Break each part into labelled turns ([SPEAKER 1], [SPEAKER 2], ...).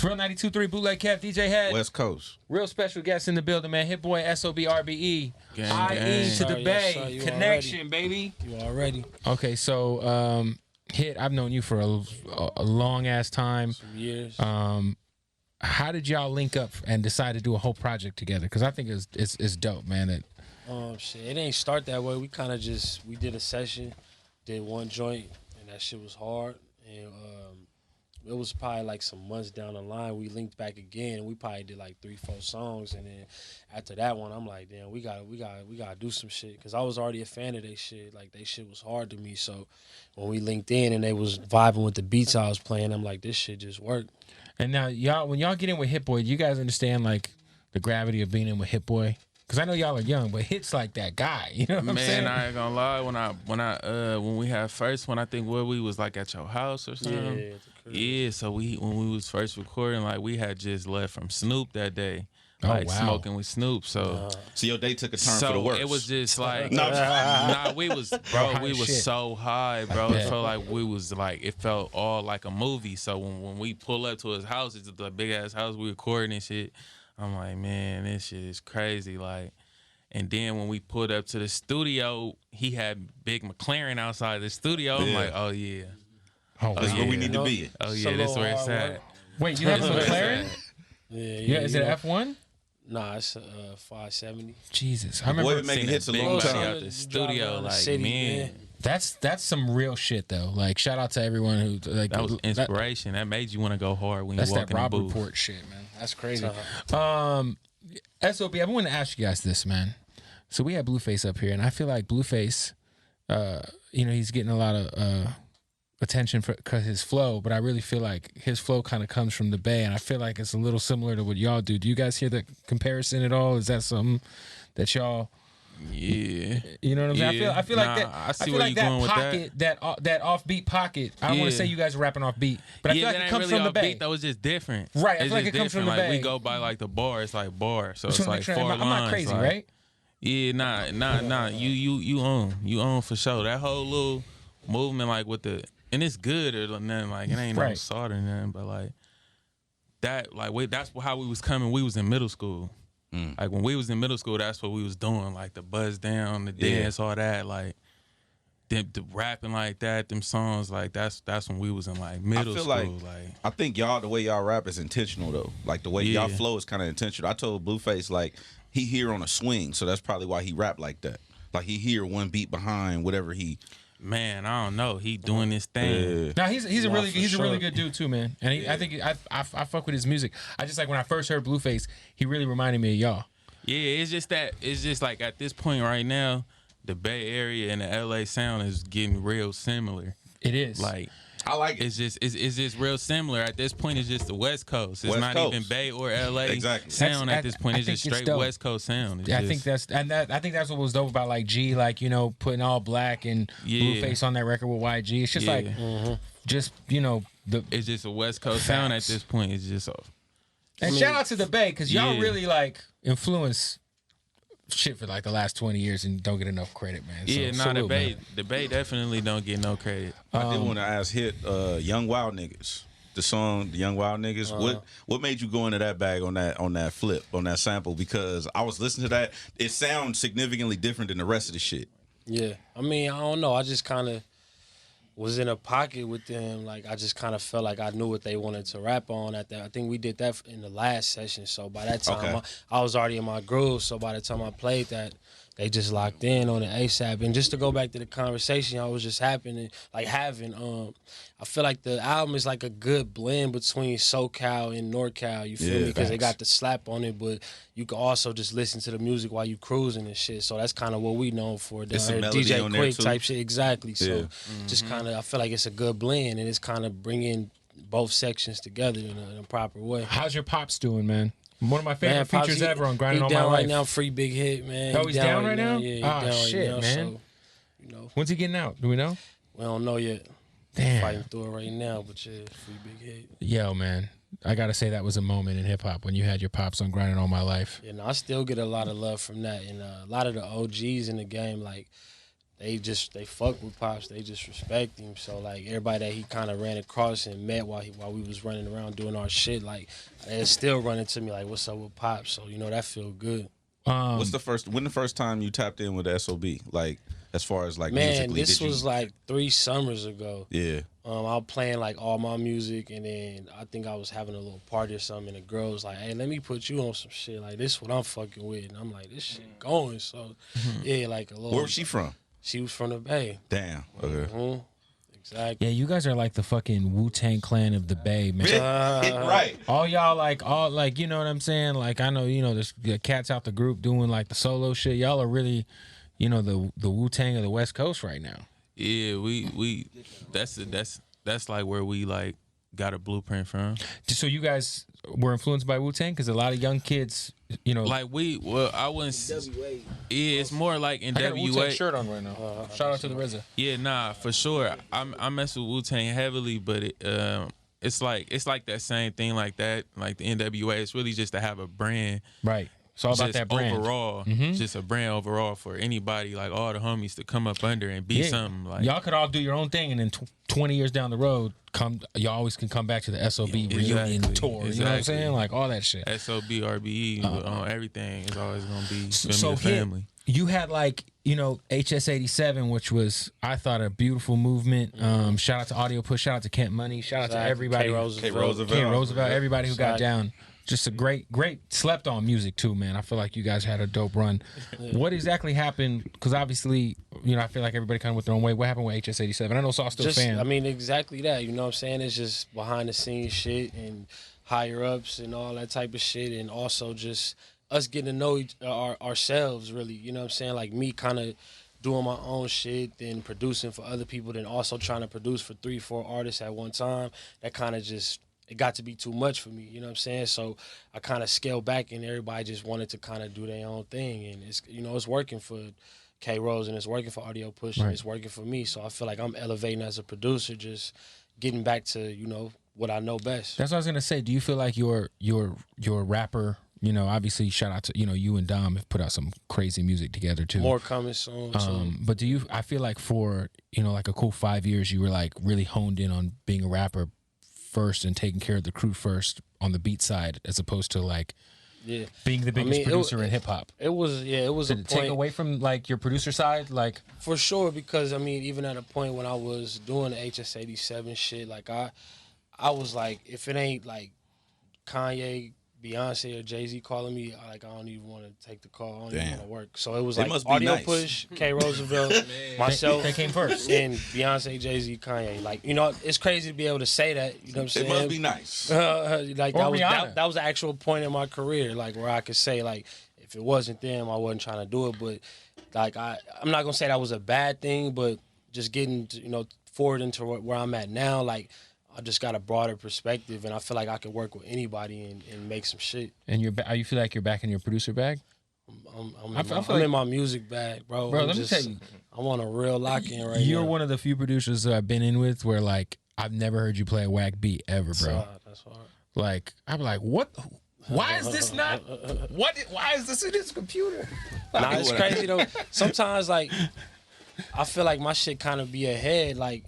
[SPEAKER 1] It's Real 92.3 Bootleg Kev DJ Hed.
[SPEAKER 2] West Coast.
[SPEAKER 1] Real special guest in the building, man. Hit-Boy, SOB RBE. IE to the Bay.
[SPEAKER 3] Yes,
[SPEAKER 1] Connection, baby.
[SPEAKER 3] You already.
[SPEAKER 1] Okay, so Hit, I've known you for a long-ass time.
[SPEAKER 3] Some years.
[SPEAKER 1] How did y'all link up and decide to do a whole project together? Because I think it's dope, man.
[SPEAKER 3] Shit, it ain't start that way. We kind of we did a session, did one joint, and that shit was hard. And it was probably like some months down the line, we linked back again, and we probably did like 3-4 songs. And then after that one, I'm like, damn, we gotta do some shit, because I was already a fan of they shit. Like, they shit was hard to me. So when we linked in and they was vibing with the beats I was playing, I'm like, this shit just worked.
[SPEAKER 1] And now when y'all get in with Hit-Boy, do you guys understand like the gravity of being in with Hit-Boy? Because I know y'all are young, but Hit's like that guy. You know what I'm saying?
[SPEAKER 4] Man, I ain't gonna lie. When we had first one, I think we was like at your house or something. Yeah. So when we was first recording, like we had just left from Snoop that day. Like smoking with Snoop. So
[SPEAKER 2] your day took a turn for the worse.
[SPEAKER 4] It was just like we was so high, bro. It felt like it felt all like a movie. So when we pull up to his house, it's a big ass house, we recording and shit. I'm like, man, this shit is crazy. Like, and then when we pulled up to the studio, he had big McLaren outside the studio. I'm like, oh yeah.
[SPEAKER 2] That's where we need to be.
[SPEAKER 4] Oh yeah, that's where it's at.
[SPEAKER 1] Wait, you have a McLaren?
[SPEAKER 3] Yeah.
[SPEAKER 1] Is it F1?
[SPEAKER 3] Nah, it's 570.
[SPEAKER 1] Jesus, I remember
[SPEAKER 2] making hits a long time
[SPEAKER 4] out the studio. Like, man.
[SPEAKER 1] That's some real shit though. Like, shout out to everyone who like
[SPEAKER 4] that was inspiration. That made you want to go hard when you walk in the booth.
[SPEAKER 1] That's that Rob Report shit, man. That's crazy. SOB, I want to ask you guys this, man. So we have Blueface up here, and I feel like Blueface, he's getting a lot of attention for his flow, but I really feel like his flow kind of comes from the Bay, and I feel like it's a little similar to what y'all do. Do you guys hear the comparison at all? Is that something that y'all?
[SPEAKER 4] Yeah,
[SPEAKER 1] you know what I'm saying. I feel like that.
[SPEAKER 4] I
[SPEAKER 1] feel like that pocket, that offbeat pocket. I don't want to say you guys are rapping offbeat, but I feel like it comes from the Bay.
[SPEAKER 4] That was just different,
[SPEAKER 1] right? I
[SPEAKER 4] feel
[SPEAKER 1] like it comes from the Bay.
[SPEAKER 4] We go by like the bar. It's like bar, so it's like 4 lines.
[SPEAKER 1] I'm not crazy, right?
[SPEAKER 4] Yeah, nah. You own for sure. That whole little movement, like with the, and it's good or nothing. Like it ain't no salt or nothing, but like that, that's how we was coming. We was in middle school. Like when we was in middle school, that's what we was doing. Like the buzz down, the dance, all that. Like the rapping like that, them songs. Like that's when we was in like middle school. Like
[SPEAKER 2] I think the way y'all rap is intentional though. Like the way y'all flow is kind of intentional. I told Blueface like he here on a swing, so that's probably why he rap like that. Like he here one beat behind whatever he.
[SPEAKER 4] Man, I don't know. He doing his thing.
[SPEAKER 1] Now he's a really good dude too, man. And I think I fuck with his music. I just like when I first heard Blueface, he really reminded me of y'all.
[SPEAKER 4] Yeah, it's just like at this point right now, the Bay Area and the LA sound is getting real similar.
[SPEAKER 1] It is.
[SPEAKER 4] Like
[SPEAKER 2] I like it.
[SPEAKER 4] It's just real similar. At this point, it's just the West Coast. It's not even Bay or LA sound at this point. It's just straight West Coast sound.
[SPEAKER 1] I think that's what was dope about like G, like putting all black and Blueface on that record with YG. It's just like
[SPEAKER 4] it's just a West Coast sound at this point. It's just
[SPEAKER 1] and shout out to the Bay because y'all really like influence shit for like the last 20 years and don't get enough credit, man.
[SPEAKER 4] The Bay definitely don't get no credit.
[SPEAKER 2] I did want to ask Hit, Young Wild Niggas, the song, the Young Wild Niggas. What made you go into that bag on that flip, on that sample? Because I was listening to that, it sounds significantly different than the rest of the shit.
[SPEAKER 3] Yeah, I mean, I don't know. I just kind of was in a pocket with them. Like I just kind of felt like I knew what they wanted to rap on at that. I think we did that in the last session. So by that time, I was already in my groove. So by the time I played that, they just locked in on it ASAP. And just to go back to the conversation I was just having, I feel like the album is like a good blend between SoCal and NorCal. You feel me? Because they got the slap on it, but you can also just listen to the music while you cruising and shit. So that's kind of what we known for. DJ Quick type shit, exactly. So just kind of, I feel like it's a good blend, and it's kind of bringing both sections together in a proper way.
[SPEAKER 1] How's your pops doing, man? One of my favorite features ever on Grinding on My Life.
[SPEAKER 3] Right now, free big hit, man.
[SPEAKER 1] Oh, he's down right now?
[SPEAKER 3] Yeah,
[SPEAKER 1] he's down shit, right now, man.
[SPEAKER 3] So,
[SPEAKER 1] when's he getting out? Do we know?
[SPEAKER 3] We don't know yet.
[SPEAKER 1] Damn.
[SPEAKER 3] Fighting through it right now, but yeah, free big hit.
[SPEAKER 1] Yo, man. I got to say that was a moment in hip-hop when you had your pops on Grinding on My Life.
[SPEAKER 3] Yeah, no, I still get a lot of love from that. And a lot of the OGs in the game, like, they fuck with Pops. They just respect him. So like everybody that he kind of ran across and met while we was running around doing our shit, like they still running to me like, "What's up with Pops?" So that feel good.
[SPEAKER 2] When the first time you tapped in with SOB? Like as far as like musically,
[SPEAKER 3] this was like 3 summers ago.
[SPEAKER 2] Yeah.
[SPEAKER 3] I was playing like all my music, and then I think I was having a little party or something, and the girl was like, "Hey, let me put you on some shit. Like this, what I'm fucking with." And I'm like, "This shit going." So yeah, like a little.
[SPEAKER 2] Where was she from?
[SPEAKER 3] She was from the Bay.
[SPEAKER 2] Damn. Okay.
[SPEAKER 3] Exactly.
[SPEAKER 1] Yeah, you guys are like the fucking Wu-Tang Clan of the Bay, man.
[SPEAKER 2] Right.
[SPEAKER 1] All y'all like, you know what I'm saying? Like, I know, there's the cats out the group doing like the solo shit. Y'all are really, the Wu-Tang of the West Coast right now.
[SPEAKER 4] Yeah, we that's like where we like got a blueprint from.
[SPEAKER 1] So you guys were influenced by Wu-Tang? Because a lot of young kids,
[SPEAKER 4] like I wouldn't. Yeah, it's more like NWA.
[SPEAKER 1] I got a Wu-Tang shirt on right now. Shout out to the RZA.
[SPEAKER 4] Yeah, nah, for sure. I mess with Wu-Tang heavily, but it's like that same thing like that, like the NWA. It's really just to have a brand,
[SPEAKER 1] right? It's all about that brand
[SPEAKER 4] overall. Just a brand overall for anybody, like all the homies to come up under and be something. Like
[SPEAKER 1] y'all could all do your own thing, and then 20 years down the road, y'all always can come back to the SOB reunion tour. You know what I'm saying? Like all that shit.
[SPEAKER 4] SOB RBE on everything is always gonna be
[SPEAKER 1] so
[SPEAKER 4] family.
[SPEAKER 1] You had like HS87, which was I thought a beautiful movement. Shout out to Audio Push. Shout out to Kent Money. Shout out to everybody.
[SPEAKER 2] K Roosevelt.
[SPEAKER 1] Everybody who got down. Just a great slept on music too, man. I feel like you guys had a dope run. What exactly happened? Because obviously, I feel like everybody kind of went their own way. What happened with HS87? I know Saul still a fan.
[SPEAKER 3] I mean, exactly that. You know what I'm saying? It's just behind the scenes shit and higher ups and all that type of shit, and also just us getting to know ourselves really. You know what I'm saying? Like me kind of doing my own shit, then producing for other people, then also trying to produce for 3-4 artists at one time. That kind of just. It got to be too much for me, you know what I'm saying? So I kind of scaled back, and everybody just wanted to kind of do their own thing, and it's working for K Rose, and it's working for Audio Push, and it's working for me. So I feel like I'm elevating as a producer, just getting back to what I know best.
[SPEAKER 1] That's what I was gonna say. Do you feel like your rapper? Obviously, shout out to you and Dom have put out some crazy music together too.
[SPEAKER 3] More coming soon.
[SPEAKER 1] But do you? I feel like for like a cool 5 years, you were like really honed in on being a rapper first and taking care of the crew first on the beat side, as opposed to like being the biggest producer in hip hop.
[SPEAKER 3] It was
[SPEAKER 1] Did it take away from like your producer side, like
[SPEAKER 3] for sure, because even at a point when I was doing the HS87 shit, like I was like, if it ain't like Kanye, Beyonce, or Jay-Z calling me, I don't even want to take the call. I don't even want to work. So it was like Audio Push, K Roosevelt, myself.
[SPEAKER 1] They came first.
[SPEAKER 3] And Beyonce, Jay-Z, Kanye. Like, it's crazy to be able to say that. You know what I'm saying?
[SPEAKER 2] It must be nice.
[SPEAKER 3] That was the actual point in my career, like where I could say, like, if it wasn't them, I wasn't trying to do it. But like I'm not gonna say that was a bad thing, but just getting forward into where I'm at now, like I just got a broader perspective, and I feel like I can work with anybody and make some shit.
[SPEAKER 1] And you feel like you're back in your producer bag?
[SPEAKER 3] I'm in my music bag, bro.
[SPEAKER 1] Bro, let me tell you,
[SPEAKER 3] I want a real lock-in right now.
[SPEAKER 1] You're one of the few producers that I've been in with where like I've never heard you play a whack beat ever, bro.
[SPEAKER 3] That's hard.
[SPEAKER 1] Like I'm like, what? Why is this not? Why is this in this computer?
[SPEAKER 3] Nah, it's crazy though. Sometimes like I feel like my shit kind of be ahead, like.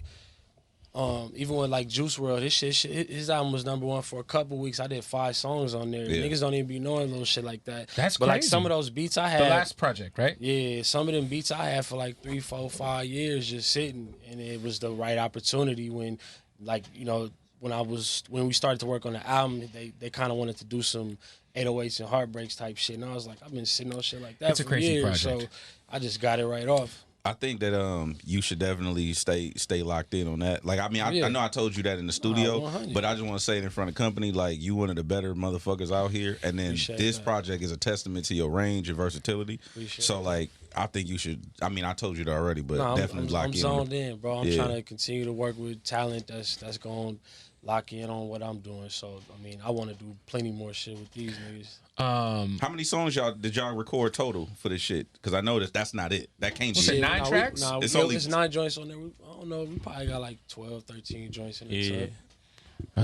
[SPEAKER 3] Even with like Juice WRLD, his album was #1 for a couple weeks. I did 5 songs on there. Yeah. Niggas don't even be knowing little shit like that.
[SPEAKER 1] That's
[SPEAKER 3] but
[SPEAKER 1] crazy.
[SPEAKER 3] Like some of those beats I had,
[SPEAKER 1] the last project, right?
[SPEAKER 3] Yeah, some of them beats I had for like 3, 4, 5 years just sitting, and it was the right opportunity when, like when we started to work on the album, they kind of wanted to do some 808s and heartbreaks type shit, and I was like, I've been sitting on shit like that for years, so I just got it right off.
[SPEAKER 2] I think that you should definitely stay locked in on that. Like, I know I told you that in the studio, but I just want to say it in front of company. Like, you one of the better motherfuckers out here, and then this project is a testament to your range and versatility. So, like, I think you should. I told you that already, but definitely lock in.
[SPEAKER 3] I'm zoned in, bro. I'm trying to continue to work with talent that's going to lock in on what I'm doing. So, I want to do plenty more shit with these niggas.
[SPEAKER 2] How many songs did y'all record total for this shit? Because I know that's not it. That can't be
[SPEAKER 1] 9 tracks?
[SPEAKER 3] It's 9 joints on there. I don't know. We probably got like 12, 13 joints in the
[SPEAKER 5] truck.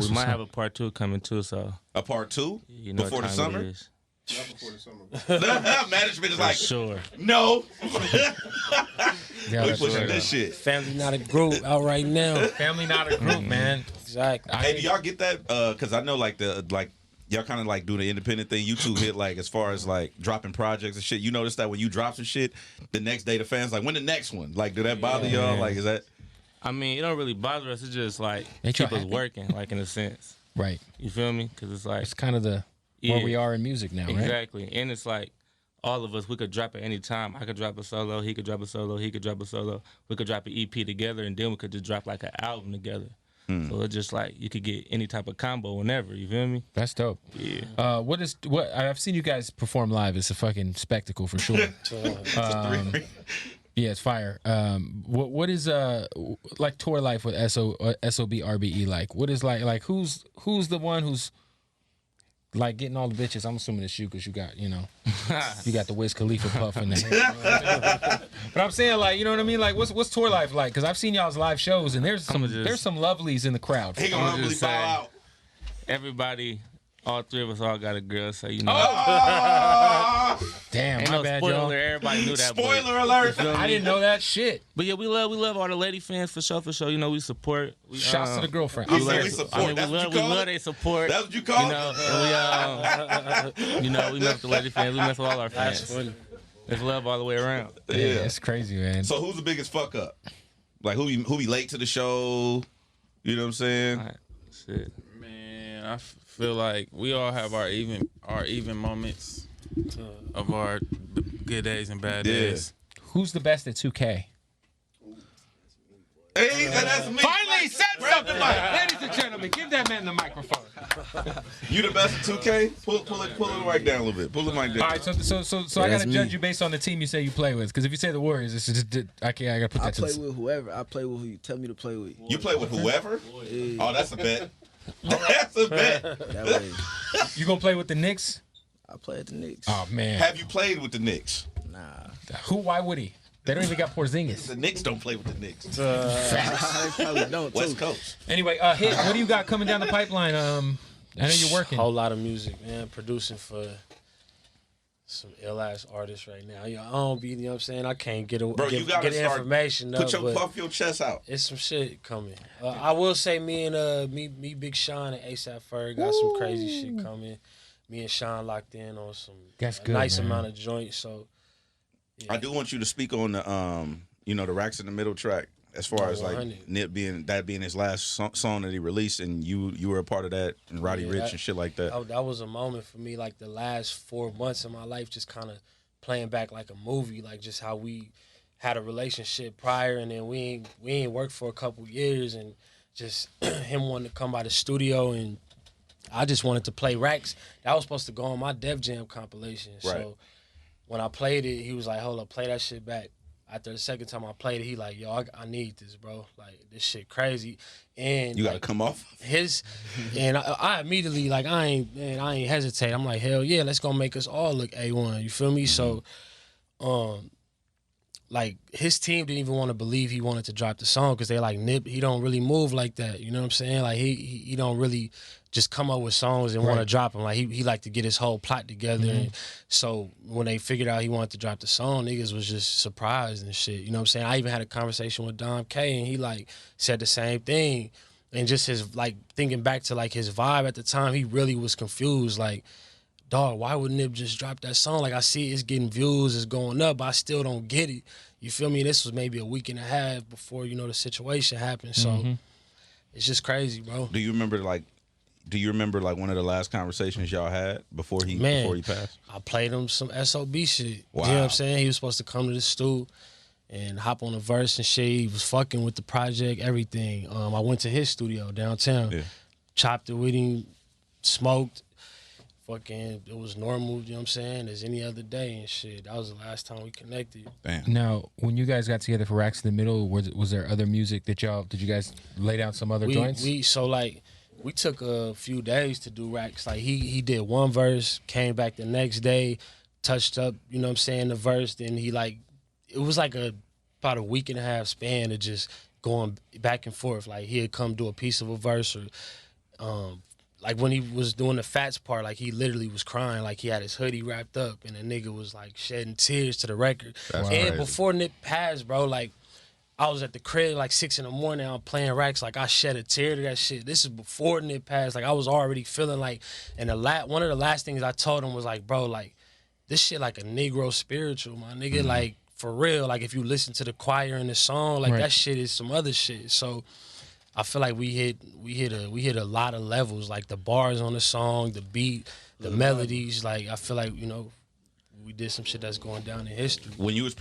[SPEAKER 5] We might have a part 2 coming too. So
[SPEAKER 2] a part 2 before the summer.
[SPEAKER 5] Not before the summer.
[SPEAKER 2] Management is like,
[SPEAKER 3] Sure.
[SPEAKER 2] no.
[SPEAKER 1] Yeah,
[SPEAKER 2] We
[SPEAKER 1] that's
[SPEAKER 2] pushing
[SPEAKER 1] right.
[SPEAKER 2] this shit.
[SPEAKER 3] Family Not a Group out right now.
[SPEAKER 1] Family Not a Group, man.
[SPEAKER 3] Exactly.
[SPEAKER 2] Hey, do y'all get that? Because I know like y'all kind of like do the independent thing. YouTube hit like as far as like dropping projects and shit. You notice that when you drop some shit, the next day the fans like, when the next one? Like, do that bother y'all? Like, is that?
[SPEAKER 4] I mean, it don't really bother us. It's just like
[SPEAKER 1] Make y'all
[SPEAKER 4] keep us
[SPEAKER 1] happy.
[SPEAKER 4] working, like in a sense.
[SPEAKER 1] Right.
[SPEAKER 4] You feel me? Because it's like
[SPEAKER 1] It's kind of where we are in music now, right?
[SPEAKER 4] exactly, and it's like all of us, we could drop at any time. I could drop a solo, he could drop a solo, he could drop a solo. We could drop an EP together, and then we could just drop like an album together. So it's just like you could get any type of combo whenever. You feel me?
[SPEAKER 1] That's dope.
[SPEAKER 4] Yeah.
[SPEAKER 1] What I've seen you guys perform live. It's a fucking spectacle for sure. Yeah, it's fire. What is like tour life with SOB RBE like? What is like who's the one who's like getting all the bitches? I'm assuming it's you because you got you got the Wiz Khalifa puff in there. But I'm saying like you know what I mean? Like what's tour life like? Because I've seen y'all's live shows and there's some lovelies in the crowd.
[SPEAKER 2] He gonna humbly
[SPEAKER 4] just
[SPEAKER 2] bow
[SPEAKER 4] say-
[SPEAKER 2] out.
[SPEAKER 4] Everybody, all three of us all got a girl, so you know.
[SPEAKER 1] Damn,
[SPEAKER 4] Ain't
[SPEAKER 1] my
[SPEAKER 4] no
[SPEAKER 1] bad,
[SPEAKER 4] spoiler.
[SPEAKER 1] y'all.
[SPEAKER 4] Everybody knew that.
[SPEAKER 2] Spoiler alert.
[SPEAKER 1] I didn't know that shit.
[SPEAKER 4] But yeah, we love all the lady fans for sure. You know, we support.
[SPEAKER 1] Shouts to the girlfriend.
[SPEAKER 2] We say we support.
[SPEAKER 4] I mean,
[SPEAKER 2] That's
[SPEAKER 4] we
[SPEAKER 2] what
[SPEAKER 4] love,
[SPEAKER 2] you
[SPEAKER 4] we
[SPEAKER 2] call
[SPEAKER 4] love
[SPEAKER 2] it?
[SPEAKER 4] their support.
[SPEAKER 2] That's what you call
[SPEAKER 4] You know, and we we mess with the lady fans. We mess with all our
[SPEAKER 3] That's
[SPEAKER 4] fans.
[SPEAKER 3] funny.
[SPEAKER 4] It's love all the way around.
[SPEAKER 2] Yeah.
[SPEAKER 1] It's crazy, man.
[SPEAKER 2] So who's the biggest fuck up? Like who be late to the show? You know what I'm saying?
[SPEAKER 4] Alright, shit.
[SPEAKER 6] Man, I feel like we all have our even moments of our good days and bad
[SPEAKER 2] Yeah.
[SPEAKER 6] days.
[SPEAKER 1] Who's the best at 2K?
[SPEAKER 2] Hey, that's me.
[SPEAKER 1] Finally said something. Ladies and gentlemen, give that man the microphone.
[SPEAKER 2] You the best at 2K? Pull it right down a little bit. Pull the mic down.
[SPEAKER 1] All right, so I gotta judge you based on the team you say you play with. Because if you say the Warriors, it's just I gotta put
[SPEAKER 7] I
[SPEAKER 1] that to
[SPEAKER 7] play
[SPEAKER 1] the
[SPEAKER 7] with whoever. I play with who you tell me to play with.
[SPEAKER 2] You play with whoever?
[SPEAKER 7] Yeah,
[SPEAKER 2] Oh, that's a bet. That's a bet.
[SPEAKER 7] that way.
[SPEAKER 1] You gonna play with the Knicks?
[SPEAKER 7] I play at the Knicks.
[SPEAKER 1] Oh man,
[SPEAKER 2] Have you played with the Knicks?
[SPEAKER 7] Nah.
[SPEAKER 1] who? Why would he? They don't even got Porzingis.
[SPEAKER 2] The Knicks don't play with the Knicks.
[SPEAKER 7] They probably don't,
[SPEAKER 2] West
[SPEAKER 7] too.
[SPEAKER 2] Coast.
[SPEAKER 1] Anyway, Hit, what do you got coming down the pipeline? I know you're working.
[SPEAKER 3] Whole lot of music, man. Producing for some ill ass artists right now. I don't be, you know what I'm saying? I can't get
[SPEAKER 2] Bro, you gotta
[SPEAKER 3] get
[SPEAKER 2] start.
[SPEAKER 3] information
[SPEAKER 2] Put
[SPEAKER 3] up,
[SPEAKER 2] your
[SPEAKER 3] but
[SPEAKER 2] puff your chest out.
[SPEAKER 3] it's some shit coming. I will say me, Big Sean and ASAP Ferg got some crazy shit coming. Me and Sean locked in on some
[SPEAKER 1] That's
[SPEAKER 3] a
[SPEAKER 1] good,
[SPEAKER 3] nice
[SPEAKER 1] man.
[SPEAKER 3] amount of joints. So
[SPEAKER 2] I do want you to speak on the the Racks in the Middle track as far as like
[SPEAKER 3] 100.
[SPEAKER 2] Nip being his last song that he released, and you were a part of that, and Roddy
[SPEAKER 3] Yeah,
[SPEAKER 2] Ricch and shit like that.
[SPEAKER 3] that was a moment for me, like the last 4 months of my life, just kind of playing back like a movie, like just how we had a relationship prior, and then we ain't worked for a couple years, and just him wanting to come by the studio, and I just wanted to play Racks. That was supposed to go on my Def Jam compilation.
[SPEAKER 2] Right.
[SPEAKER 3] So when I played it, he was like, "Hold up, play that shit back." After the second time I played it, he like, "Yo, I need this, bro. Like this shit crazy." And
[SPEAKER 2] You gotta
[SPEAKER 3] like,
[SPEAKER 2] come off.
[SPEAKER 3] and I immediately like I ain't hesitate. I'm like, hell yeah, let's go make us all look A1. You feel me? So like his team didn't even want to believe he wanted to drop the song because they're like, Nip, he don't really move like that. You know what I'm saying? Like he don't really just come up with songs and want to drop them. Like he like to get his whole plot together. And so when they figured out he wanted to drop the song, niggas was just surprised and shit. You know what I'm saying? I even had a conversation with Dom K and he like said the same thing. And just his like thinking back to like his vibe at the time, he really was confused. Like, dog, why would Nip just drop that song? Like I see it's getting views, it's going up, but I still don't get it. You feel me? This was maybe a week and a half before, the situation happened. So it's just crazy, bro.
[SPEAKER 2] Do you remember like one of the last conversations y'all had before he passed?
[SPEAKER 3] I played him some SOB shit.
[SPEAKER 2] Wow.
[SPEAKER 3] You know what I'm saying? He was supposed to come to the stew and hop on a verse and shit. He was fucking with the project, everything. I went to his studio downtown, chopped it with him, smoked. Fucking, it was normal, you know what I'm saying, as any other day and shit. That was the last time we connected.
[SPEAKER 2] Damn.
[SPEAKER 1] Now, when you guys got together for Racks in the Middle, was there other music that did you guys lay down some other joints?
[SPEAKER 3] We took a few days to do Racks. Like he did one verse, came back the next day, touched up, you know what I'm saying, the verse. Then he it was like about a week and a half span of just going back and forth. Like he'd come do a piece of a verse or like when he was doing the Fats part, like he literally was crying, like he had his hoodie wrapped up, and the nigga was like shedding tears to the record.
[SPEAKER 2] That's
[SPEAKER 3] and
[SPEAKER 2] crazy.
[SPEAKER 3] before Nip passed, bro, like I was at the crib like 6 in the morning, I'm playing racks, like I shed a tear to that shit. This is before Nip passed, like I was already feeling like, and one of the last things I told him was like, bro, like this shit like a Negro spiritual, my nigga, like for real. Like if you listen to the choir in the song, like that shit is some other shit. So I feel like we hit a lot of levels, like the bars on the song, the beat, the melodies. Like I feel like, you know, we did some shit that's going down in history.
[SPEAKER 2] When you was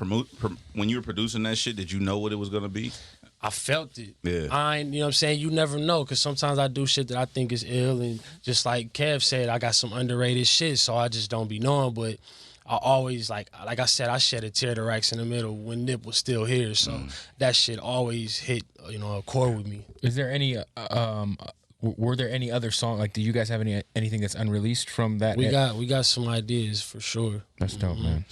[SPEAKER 2] when you were producing that shit, did you know what it was gonna be?
[SPEAKER 3] I felt it.
[SPEAKER 2] Yeah.
[SPEAKER 3] You know what I'm saying? You never know, because sometimes I do shit that I think is ill, and just like Kev said, I got some underrated shit, so I just don't be knowing. But I always, like I said, I shed a tear to Racks in the Middle when Nip was still here, so that shit always hit, you know, a chord with me.
[SPEAKER 1] Is there any were there any other song, like do you guys have anything that's unreleased from that?
[SPEAKER 3] We got some ideas for sure.
[SPEAKER 1] That's dope, man.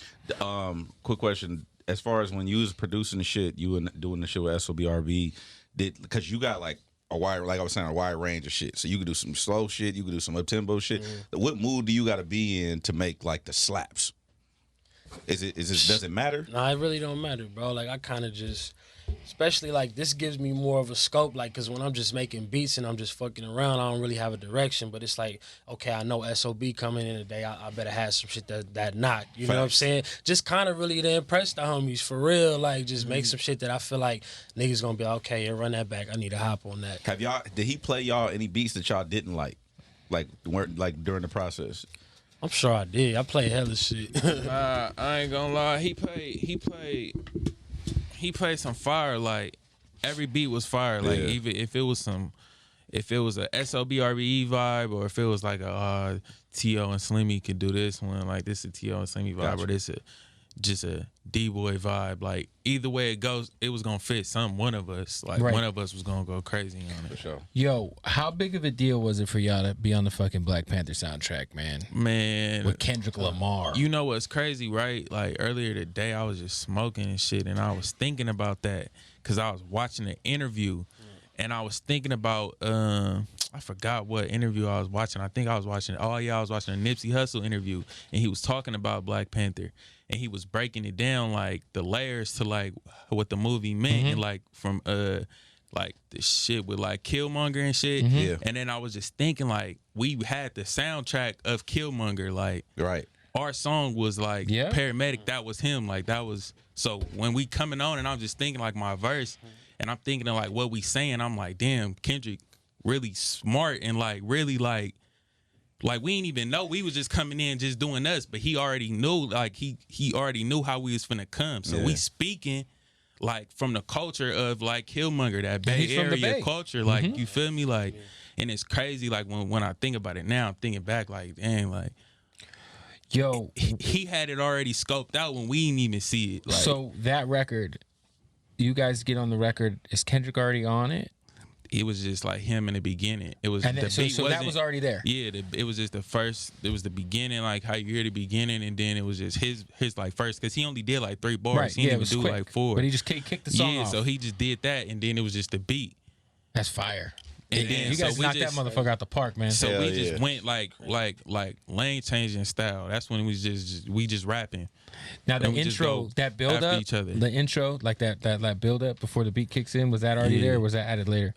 [SPEAKER 2] Quick question: as far as when you was producing the shit, you and doing the shit with SOB RBE, because you got like a wide, like I was saying, a wide range of shit. So you could do some slow shit, you could do some up tempo shit. What mood do you got to be in to make like the slaps? Is it does it matter?
[SPEAKER 3] Nah, it really don't matter, bro. Like I kind of just, especially like this gives me more of a scope, like because when I'm just making beats and I'm just fucking around, I don't really have a direction. But it's like, okay, I know SOB coming in today, I better have some shit that knock. You know what I'm saying? Just kind of really to impress the homies for real. Like just make some shit that I feel like niggas gonna be like, okay, yeah, run that back. I need to hop on that.
[SPEAKER 2] Did he play y'all any beats that y'all didn't like during the process?
[SPEAKER 3] I'm sure I did. I played hella shit.
[SPEAKER 4] I ain't gonna lie. He played some fire. Like every beat was fire. Like even if it was a SOB RBE vibe, or if it was like a T.O. and Slimmy could do this one, like this is a T.O. and Slimmy vibe, or this just a D-boy vibe. Like either way it goes, it was gonna fit one of us. Like one of us was gonna go crazy on it.
[SPEAKER 2] For sure.
[SPEAKER 1] Yo, how big of a deal was it for y'all to be on the fucking Black Panther soundtrack, man?
[SPEAKER 4] Man,
[SPEAKER 1] with Kendrick Lamar.
[SPEAKER 4] You know what's crazy, right? Like earlier today, I was just smoking and shit, and I was thinking about that because I was watching an interview, and I was thinking about I forgot what interview I was watching. I think I was watching I was watching a Nipsey Hussle interview, and he was talking about Black Panther. And he was breaking it down, like the layers to like what the movie meant, and like from like the shit with like Killmonger and shit.
[SPEAKER 2] Yeah.
[SPEAKER 4] And then I was just thinking, like, we had the soundtrack of Killmonger, like our song was like Paramedic, that was him. Like that was, so when we coming on and I'm just thinking like my verse, and I'm thinking of like what we saying, I'm like, damn, Kendrick really smart, and like really like we didn't even know, we was just coming in just doing us, but he already knew, like he already knew how we was finna come. So we speaking like from the culture of like Killmonger, that Bay Area culture, like you feel me, like, and it's crazy. Like when I think about it now, I'm thinking back, like dang, like
[SPEAKER 1] yo,
[SPEAKER 4] he had it already scoped out when we didn't even see it. Like,
[SPEAKER 1] so that record, you guys get on the record. Is Kendrick already on it?
[SPEAKER 4] It was just like him in the beginning. It was
[SPEAKER 1] and
[SPEAKER 4] the beat
[SPEAKER 1] so that was already there.
[SPEAKER 4] Yeah, it was just the first. It was the beginning, like how you hear the beginning, and then it was just his like first, because he only did like 3 bars.
[SPEAKER 1] Right.
[SPEAKER 4] He didn't even do
[SPEAKER 1] quick,
[SPEAKER 4] like 4.
[SPEAKER 1] But he just kicked the song off.
[SPEAKER 4] So he just did that, and then it was just the beat.
[SPEAKER 1] That's fire.
[SPEAKER 4] And then
[SPEAKER 1] you guys knocked that motherfucker out the park, man.
[SPEAKER 4] So we just went like lane changing style. That's when we just rapping.
[SPEAKER 1] Now the intro, that build up, the intro, like that build up before the beat kicks in, was that already there, or was that added later?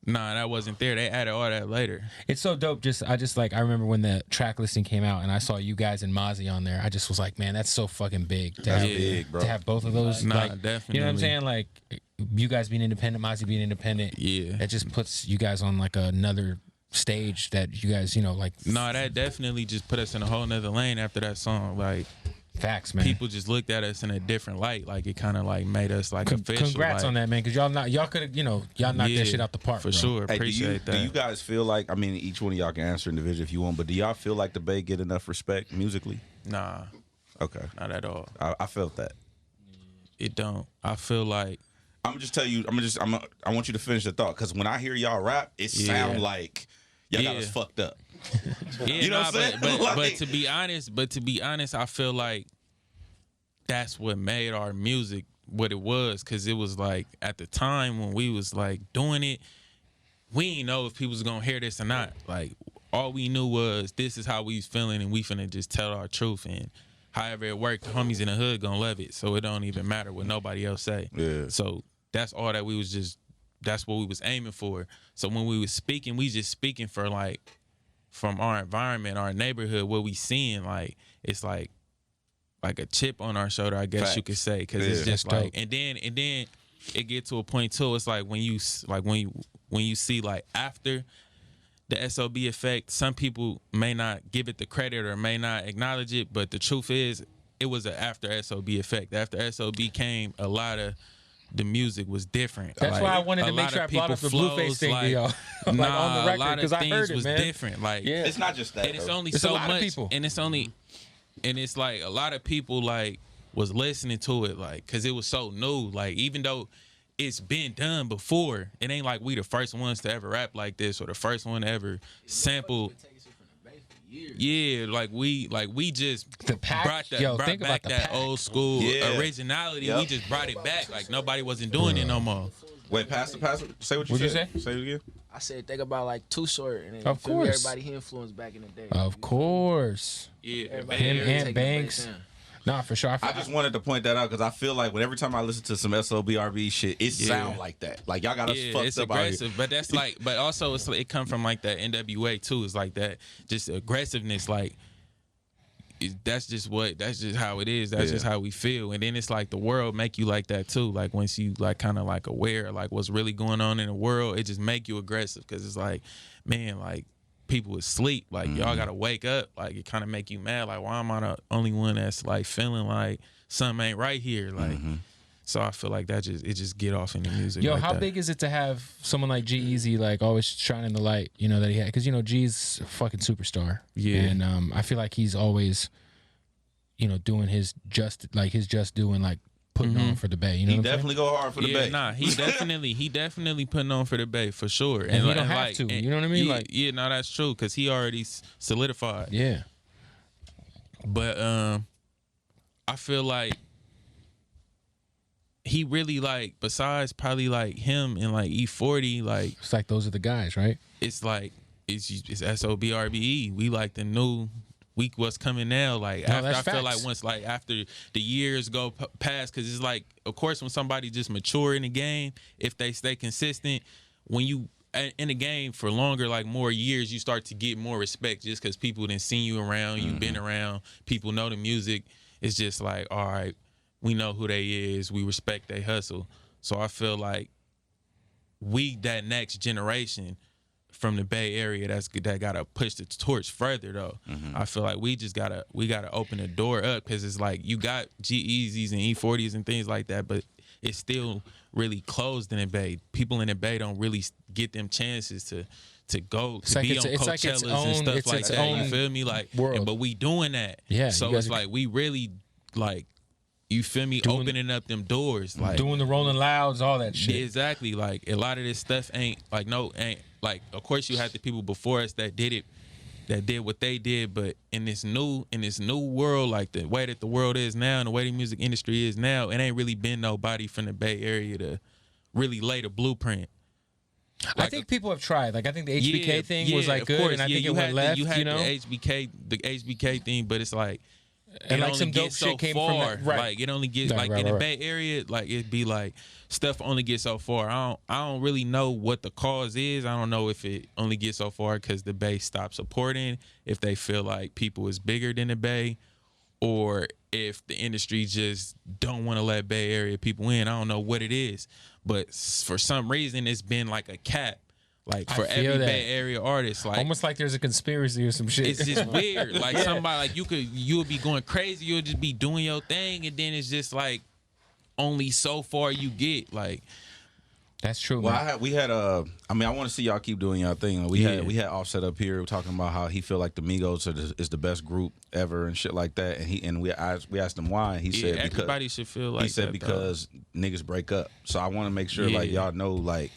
[SPEAKER 4] Nah, that wasn't there. They added all that later.
[SPEAKER 1] It's so dope. I remember when the track listing came out and I saw you guys and Mozzie on there. I just was like, man, that's so fucking big.
[SPEAKER 2] That's big, bro.
[SPEAKER 1] To have both of those.
[SPEAKER 4] Nah,
[SPEAKER 1] like,
[SPEAKER 4] definitely.
[SPEAKER 1] You know what I'm saying? Like, you guys being independent, Mozzie being independent.
[SPEAKER 4] Yeah.
[SPEAKER 1] That just puts you guys on like another stage that you guys, you know, like.
[SPEAKER 4] No, that definitely just put us in a whole nother lane after that song. Like,
[SPEAKER 1] facts, man.
[SPEAKER 4] People just looked at us in a different light. Like it kind of like made us like official.
[SPEAKER 1] Congrats on that, man. Because y'all could have, you know, y'all knocked that shit out the park
[SPEAKER 4] for
[SPEAKER 1] bro.
[SPEAKER 4] sure.
[SPEAKER 2] Hey,
[SPEAKER 4] appreciate that.
[SPEAKER 2] Do you guys feel like, I mean, each one of y'all can answer individually if you want, but do y'all feel like the Bay get enough respect musically?
[SPEAKER 4] Nah.
[SPEAKER 2] Okay.
[SPEAKER 4] Not at all.
[SPEAKER 2] I felt that.
[SPEAKER 4] It don't. I feel like.
[SPEAKER 2] I'm gonna just tell you. I want you to finish the thought, because when I hear y'all rap, it sound like y'all got us fucked up. You know what I'm saying?
[SPEAKER 4] But to be honest, I feel like that's what made our music what it was, because it was like at the time when we was like doing it, we didn't know if people was gonna hear this or not. Like all we knew was this is how we was feeling, and we finna just tell our truth. And however it worked, homies in the hood gonna love it. So it don't even matter what nobody else say.
[SPEAKER 2] Yeah.
[SPEAKER 4] So that's all that we was just. That's what we was aiming for. So when we was speaking, we just speaking for like from our environment, our neighborhood, what we seeing. Like it's like a chip on our shoulder, I guess
[SPEAKER 2] Facts.
[SPEAKER 4] you could say, because it's just like, and then it get to a point too. It's like when you see like after the SOB effect, some people may not give it the credit or may not acknowledge it, but the truth is, it was an after SOB effect. After SOB came, a lot of the music was different.
[SPEAKER 1] That's
[SPEAKER 4] like,
[SPEAKER 1] why I wanted to make sure I brought up the Blueface thing,
[SPEAKER 4] like,
[SPEAKER 1] y'all. Like
[SPEAKER 4] nah,
[SPEAKER 1] on the
[SPEAKER 4] a
[SPEAKER 1] record,
[SPEAKER 4] lot
[SPEAKER 1] because
[SPEAKER 4] of
[SPEAKER 1] I
[SPEAKER 4] things
[SPEAKER 1] heard it,
[SPEAKER 4] was
[SPEAKER 1] man.
[SPEAKER 4] different. Like,
[SPEAKER 1] Yeah.
[SPEAKER 2] It's not just that.
[SPEAKER 4] and it's
[SPEAKER 2] though.
[SPEAKER 4] only
[SPEAKER 1] It's a
[SPEAKER 4] so
[SPEAKER 1] lot of
[SPEAKER 4] much,
[SPEAKER 1] people.
[SPEAKER 4] and it's like a lot of people like was listening to it, like, cause it was so new. Like, even though it's been done before, it ain't like we the first ones to ever rap like this or the first one to ever sample. Yeah, like we just
[SPEAKER 1] The pack,
[SPEAKER 4] brought
[SPEAKER 1] think
[SPEAKER 4] back
[SPEAKER 1] about the
[SPEAKER 4] that
[SPEAKER 1] pack.
[SPEAKER 4] old school
[SPEAKER 2] Yeah.
[SPEAKER 4] originality.
[SPEAKER 2] Yep.
[SPEAKER 4] We just brought it back. Like nobody wasn't doing it no more.
[SPEAKER 2] Wait, Pastor, say what you
[SPEAKER 1] What'd you
[SPEAKER 2] said.
[SPEAKER 1] say?
[SPEAKER 2] Say it again.
[SPEAKER 7] I said think about like Too Short and then
[SPEAKER 1] Of
[SPEAKER 7] feel me,
[SPEAKER 1] course.
[SPEAKER 7] everybody he influenced back in the day.
[SPEAKER 1] Of course.
[SPEAKER 4] Yeah,
[SPEAKER 7] Everybody
[SPEAKER 1] Him
[SPEAKER 7] taking
[SPEAKER 1] and
[SPEAKER 7] the
[SPEAKER 1] Banks.
[SPEAKER 7] bass down.
[SPEAKER 1] Nah, for sure.
[SPEAKER 2] I just wanted to point that out because I feel like every time I listen to some SOB RBE shit, it
[SPEAKER 4] Yeah.
[SPEAKER 2] sound like that. Like y'all got us
[SPEAKER 4] yeah,
[SPEAKER 2] fucked
[SPEAKER 4] it's
[SPEAKER 2] up out here.
[SPEAKER 4] aggressive, but that's like, but also it's like, it come from like that NWA too. It's like that, just aggressiveness. Like that's just how it is. That's
[SPEAKER 2] Yeah.
[SPEAKER 4] just how we feel. And then it's like the world make you like that too. Like once you like kind of like aware like what's really going on in the world, it just make you aggressive because it's like, man, like people asleep. Like y'all gotta wake up. Like it kind of make you mad. Like why am I the only one that's like feeling like something ain't right here? Like. So I feel like it just get off in the music.
[SPEAKER 1] Yo,
[SPEAKER 4] like
[SPEAKER 1] how
[SPEAKER 4] that.
[SPEAKER 1] big is it to have someone like G-Eazy like always shining the light, you know, that he had? Because, you know, G's a fucking superstar.
[SPEAKER 4] Yeah.
[SPEAKER 1] And I feel like he's always, you know, doing his just due and like putting on for the Bay. You know
[SPEAKER 2] He
[SPEAKER 1] what I'm
[SPEAKER 2] definitely go hard for the
[SPEAKER 4] Yeah,
[SPEAKER 2] Bay.
[SPEAKER 4] nah, he definitely putting on for the Bay for sure.
[SPEAKER 1] And he
[SPEAKER 4] like-
[SPEAKER 1] don't have
[SPEAKER 4] like-
[SPEAKER 1] to,
[SPEAKER 4] and-
[SPEAKER 1] you know what I mean?
[SPEAKER 4] Yeah,
[SPEAKER 1] Like-
[SPEAKER 4] yeah, no, that's true because he already solidified.
[SPEAKER 1] saying? Yeah.
[SPEAKER 4] But I feel like he really like besides probably like him and like E40, like
[SPEAKER 1] It's like those are the guys, right?
[SPEAKER 4] it's like it's SOB RBE. We like the new week what's coming now. Like
[SPEAKER 1] No,
[SPEAKER 4] after I
[SPEAKER 1] that's
[SPEAKER 4] feel
[SPEAKER 1] facts.
[SPEAKER 4] like once like after the years go past, because it's like of course when somebody just mature in the game, if they stay consistent, when you in the game for longer, like more years, you start to get more respect just because people done seen you around, you've been around, people know the music. It's just like, all right, we know who they is, we respect they hustle. So I feel like we that next generation from the Bay Area that gotta push the torch further though. I feel like we gotta open the door up because it's like you got G-Eazys and E40s and things like that, but it's still really closed in the Bay. People in the Bay don't really get them chances to go to
[SPEAKER 1] like
[SPEAKER 4] be
[SPEAKER 1] it's-
[SPEAKER 4] on
[SPEAKER 1] it's like its
[SPEAKER 4] Coachellas
[SPEAKER 1] own-
[SPEAKER 4] and stuff
[SPEAKER 1] it's
[SPEAKER 4] like
[SPEAKER 1] its
[SPEAKER 4] that.
[SPEAKER 1] own
[SPEAKER 4] You feel me? Like,
[SPEAKER 1] world.
[SPEAKER 4] but we doing that.
[SPEAKER 1] Yeah,
[SPEAKER 4] So
[SPEAKER 1] you guys
[SPEAKER 4] it's
[SPEAKER 1] are-
[SPEAKER 4] like we really like. You feel me? Opening up them doors, like
[SPEAKER 1] Doing the Rolling Louds, all that shit.
[SPEAKER 4] yeah, exactly. Like a lot of this stuff ain't like like. Of course, you had the people before us that did it, that did what they did. But in this new world, like the way that the world is now and the way the music industry is now, it ain't really been nobody from the Bay Area to really lay the blueprint.
[SPEAKER 1] I think people have tried. Like I think the HBK thing was like
[SPEAKER 4] of
[SPEAKER 1] good,
[SPEAKER 4] course.
[SPEAKER 1] and I
[SPEAKER 4] Yeah,
[SPEAKER 1] think it
[SPEAKER 4] you
[SPEAKER 1] went
[SPEAKER 4] had
[SPEAKER 1] left.
[SPEAKER 4] you had
[SPEAKER 1] You know,
[SPEAKER 4] the HBK thing, but it's like.
[SPEAKER 1] and
[SPEAKER 4] It
[SPEAKER 1] like
[SPEAKER 4] only
[SPEAKER 1] some dope
[SPEAKER 4] gets
[SPEAKER 1] shit
[SPEAKER 4] so
[SPEAKER 1] came
[SPEAKER 4] far.
[SPEAKER 1] from that. Right.
[SPEAKER 4] Like it only gets
[SPEAKER 1] Right,
[SPEAKER 4] like
[SPEAKER 1] right,
[SPEAKER 4] in the
[SPEAKER 1] right.
[SPEAKER 4] Bay Area, like it'd be like stuff only gets so far. I don't really know what the cause is. I don't know if it only gets so far because the Bay stopped supporting, if they feel like people is bigger than the Bay, or if the industry just don't want to let Bay Area people in. I don't know what it is, but for some reason it's been like a cap. Like for
[SPEAKER 1] feel
[SPEAKER 4] every
[SPEAKER 1] that.
[SPEAKER 4] Bay Area artist, like
[SPEAKER 1] Almost like there's a conspiracy or some shit.
[SPEAKER 4] it's just weird. Like somebody, like you would be going crazy. You'll just be doing your thing, and then it's just like only so far you get. Like
[SPEAKER 1] That's true,
[SPEAKER 2] Well,
[SPEAKER 1] man.
[SPEAKER 2] I want to see y'all keep doing y'all thing. We had Offset up here talking about how he feel like the Migos is the best group ever and shit like that. And we asked him why. He said because
[SPEAKER 4] everybody should feel like
[SPEAKER 2] he said
[SPEAKER 4] that,
[SPEAKER 2] because niggas break up. So I want to make sure like
[SPEAKER 4] Yeah.
[SPEAKER 2] y'all know, like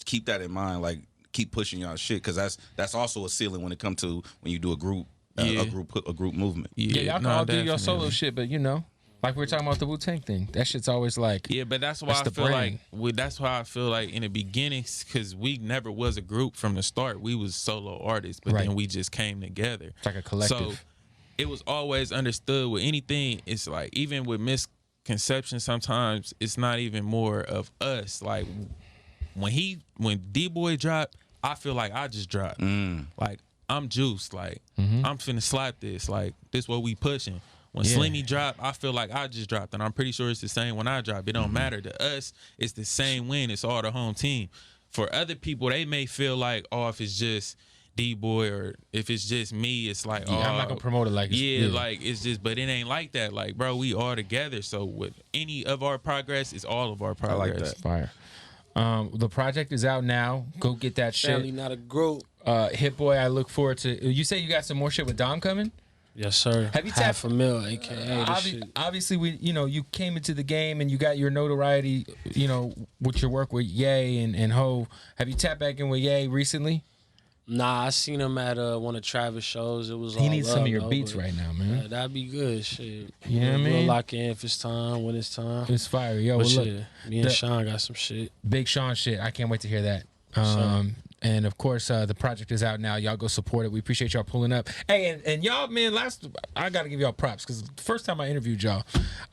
[SPEAKER 2] keep that in mind. Like keep pushing y'all shit because that's also a ceiling when it comes to when you do a group
[SPEAKER 4] Yeah.
[SPEAKER 2] a group movement.
[SPEAKER 1] Yeah, y'all can all do your solo shit, but you know, Like we were talking about the Wu-Tang thing. That shit's always like,
[SPEAKER 4] yeah, but that's why I feel like that's why I feel like in the beginning, because we never was a group from the start. We was solo artists, but then we just came together.
[SPEAKER 1] It's like a collective.
[SPEAKER 4] So it was always understood with anything. It's like even with misconception, sometimes it's not even more of us. Like when D-Boy dropped, I feel like I just dropped. Like I'm juiced. Like I'm finna slap this. Like this what we pushing. When Slimmy dropped, I feel like I just dropped, and I'm pretty sure it's the same when I drop. It don't matter to us. It's the same win. It's all the home team. For other people, they may feel like, oh, if it's just D-Boy or if it's just me, it's like, oh,
[SPEAKER 1] I'm not gonna promote it like
[SPEAKER 4] like it's just, but it ain't like that. Like, bro, we all together. So with any of our progress, it's all of our progress.
[SPEAKER 2] I like that.
[SPEAKER 1] Fire. The project is out now. Go get that shit.
[SPEAKER 3] Family, not a group.
[SPEAKER 1] Hit-Boy, I look forward to. You say you got some more shit with Dom coming?
[SPEAKER 3] Yes, sir.
[SPEAKER 1] Have you tapped
[SPEAKER 3] $500,000, aka this shit.
[SPEAKER 1] Obviously, you came into the game and you got your notoriety, with your work with Ye and Ho. Have you tapped back in with Ye recently?
[SPEAKER 3] Nah, I seen him at one of Travis' shows. It was
[SPEAKER 1] he needs some of your beats right now, man.
[SPEAKER 3] That'd be good, shit.
[SPEAKER 1] You know what I mean?
[SPEAKER 3] We'll lock in if it's time, when it's time.
[SPEAKER 1] It's fire, yo.
[SPEAKER 3] But
[SPEAKER 1] Well,
[SPEAKER 3] shit,
[SPEAKER 1] look,
[SPEAKER 3] me and Sean got some shit.
[SPEAKER 1] Big Sean shit. I can't wait to hear that. And of course, the project is out now. Y'all go support it. We appreciate y'all pulling up. Hey, and y'all, man, I got to give y'all props because the first time I interviewed y'all,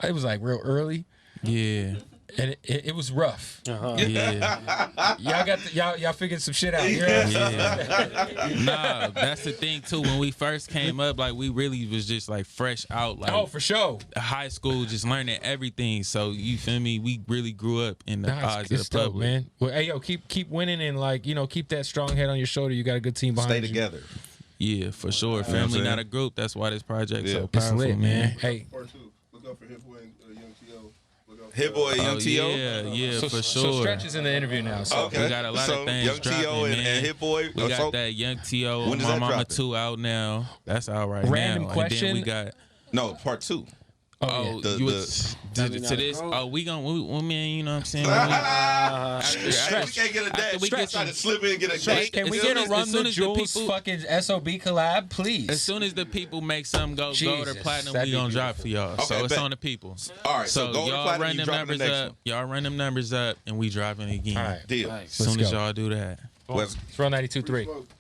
[SPEAKER 1] it was like real early.
[SPEAKER 4] Yeah.
[SPEAKER 1] And it was rough.
[SPEAKER 4] Yeah.
[SPEAKER 1] Y'all figured some shit out. You know
[SPEAKER 4] Nah, that's the thing too. When we first came up, like we really was just like fresh out, like
[SPEAKER 1] for sure.
[SPEAKER 4] High school, just learning everything. So you feel me? We really grew up in the eyes of the public,
[SPEAKER 1] man. Well, hey, yo, keep winning and keep that strong head on your shoulder. You got a good team behind you.
[SPEAKER 2] Stay together.
[SPEAKER 4] Yeah, for sure. Family, not a group. That's why this project so
[SPEAKER 1] It's
[SPEAKER 4] powerful,
[SPEAKER 1] lit, man. Hey,
[SPEAKER 5] Part 2. Look out for Hit-Boy and Young T.O.
[SPEAKER 2] Hit-Boy, Young T.O.
[SPEAKER 4] Yeah, for sure.
[SPEAKER 1] So Stretch is in the interview now. So.
[SPEAKER 2] Okay.
[SPEAKER 4] We got a lot of things
[SPEAKER 2] Young
[SPEAKER 4] dropping,
[SPEAKER 2] T.O. and
[SPEAKER 4] man.
[SPEAKER 2] Hit-Boy.
[SPEAKER 4] We got that Young T.O.
[SPEAKER 2] When is
[SPEAKER 4] My
[SPEAKER 2] that
[SPEAKER 4] Mama
[SPEAKER 2] dropping?
[SPEAKER 4] 2 out now. That's out right
[SPEAKER 1] Random
[SPEAKER 4] now.
[SPEAKER 1] question.
[SPEAKER 4] And then we got
[SPEAKER 2] part 2.
[SPEAKER 4] Oh,
[SPEAKER 2] yeah.
[SPEAKER 4] you was to this? Oh, we man, you know what I'm saying?
[SPEAKER 2] We can't get a dad. We try to slip in and get a date.
[SPEAKER 1] Can we get a Run the Jewels fucking SOB collab, please?
[SPEAKER 4] As soon as the people make something go gold or platinum, we gonna drop for y'all.
[SPEAKER 2] Okay,
[SPEAKER 4] so it's on the people.
[SPEAKER 2] All right, so gold or
[SPEAKER 4] y'all
[SPEAKER 2] platinum,
[SPEAKER 4] run
[SPEAKER 2] you
[SPEAKER 4] them
[SPEAKER 2] dropping the
[SPEAKER 4] numbers
[SPEAKER 2] next
[SPEAKER 4] up.
[SPEAKER 2] one.
[SPEAKER 4] Y'all run them numbers up, and we dropping again.
[SPEAKER 1] All right.
[SPEAKER 2] Deal.
[SPEAKER 4] As soon as y'all do that.
[SPEAKER 1] It's Real 92.3.